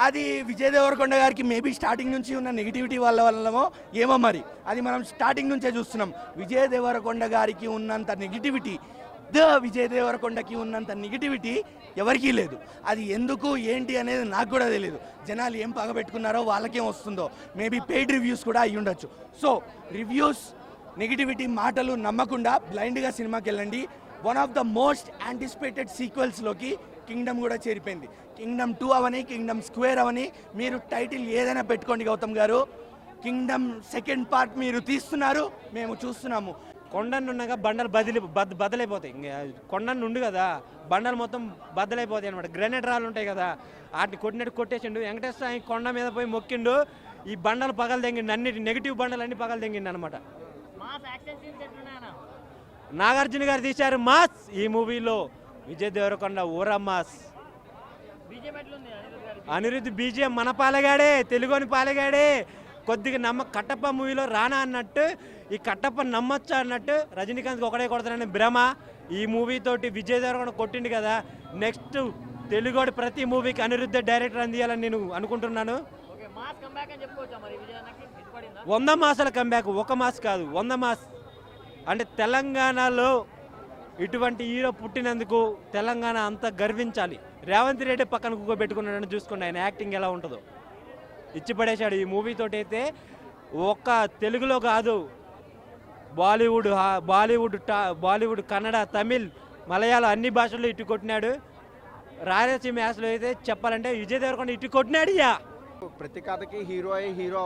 అది విజయ్ దేవరకొండ గారికి maybe starting నుంచి ఉన్న నెగిటివిటీ వల్లమో ఏమో మరి, అది మనం స్టార్టింగ్ నుంచే చూస్తున్నాం. విజయ్ దేవరకొండ గారికి ఉన్నంత నెగిటివిటీ, విజయ్ దేవరకొండకి ఉన్నంత నెగిటివిటీ ఎవరికీ లేదు. అది ఎందుకు ఏంటి అనేది నాకు కూడా తెలియదు. జనాలు ఏం పగబెట్టుకున్నారో వాళ్ళకేం వస్తుందో, మేబీ పెయిడ్ రివ్యూస్ కూడా అయ్యి ఉండొచ్చు. సో రివ్యూస్, నెగిటివిటీ మాటలు నమ్మకుండా బ్లైండ్గా సినిమాకి వెళ్ళండి. One of the most anticipated సీక్వెల్స్లోకి కింగ్డమ్ కూడా చేరిపోయింది. కింగ్డమ్ 2 అవని, కింగ్డమ్ స్క్వేర్ అవని, మీరు టైటిల్ ఏదైనా పెట్టుకోండి గౌతమ్ గారు. కింగ్డమ్ సెకండ్ పార్ట్ మీరు తీస్తున్నారు, మేము చూస్తున్నాము. కొండనుండగా బండలు బద్దలైపోతాయి. కొండను ఉండు కదా, బండలు మొత్తం బద్దలైపోతాయి అనమాట. గ్రెనేడ్ రాళ్ళు ఉంటాయి కదా, వాటిని కొట్టినట్టు కొట్టేసిండు. వెంకటేశ్వర స్వామి కొండ మీద పోయి మొక్కిండు, ఈ బండలు పగలు తెంగిండు, అన్నిటి నెగిటివ్ బండలు అన్ని పగలు తెంగిండు అనమాట. నాగార్జున గారు తీశారు మాస్ ఈ మూవీలో. విజయ్ దేవరకొండ ఊరా మాస్. అనిరుద్ధ్ బీజిఎం మన పాలగాడే, తెలుగుని పాలగాడే. కొద్దిగా కట్టప్ప మూవీలో రానా అన్నట్టు ఈ కట్టప్ప నమ్మొచ్చా అన్నట్టు రజనీకాంత్ ఒకడే కొడతానని భ్రమ. ఈ మూవీతోటి విజయ్ దేవరకొండ కొట్టిండు కదా, నెక్స్ట్ తెలుగుడి ప్రతి మూవీకి అనిరుద్ధ డైరెక్టర్ అందియాలని నేను అనుకుంటున్నాను. 100 మాసాల కంబ్యాక్, ఒక మాస్ కాదు 100 మాస్. అంటే తెలంగాణలో ఇటువంటి హీరో పుట్టినందుకు తెలంగాణ అంతా గర్వించాలి. రేవంత్ రెడ్డి పక్కన కూకోబెట్టుకున్నాడని చూసుకోండి, ఆయన యాక్టింగ్ ఎలా ఉంటుందో ఇచ్చి పడేశాడు ఈ మూవీతోటి. అయితే ఒక్క తెలుగులో కాదు, బాలీవుడ్, కన్నడ, తమిళ్, మలయాళం అన్ని భాషల్లో ఇటు కొట్టినాడు. రాయలసీమ యాసలో అయితే చెప్పాలంటే విజయ్ దేవరకొండ ఇటు కొట్టినాడు. ప్రతి కథకి హీరో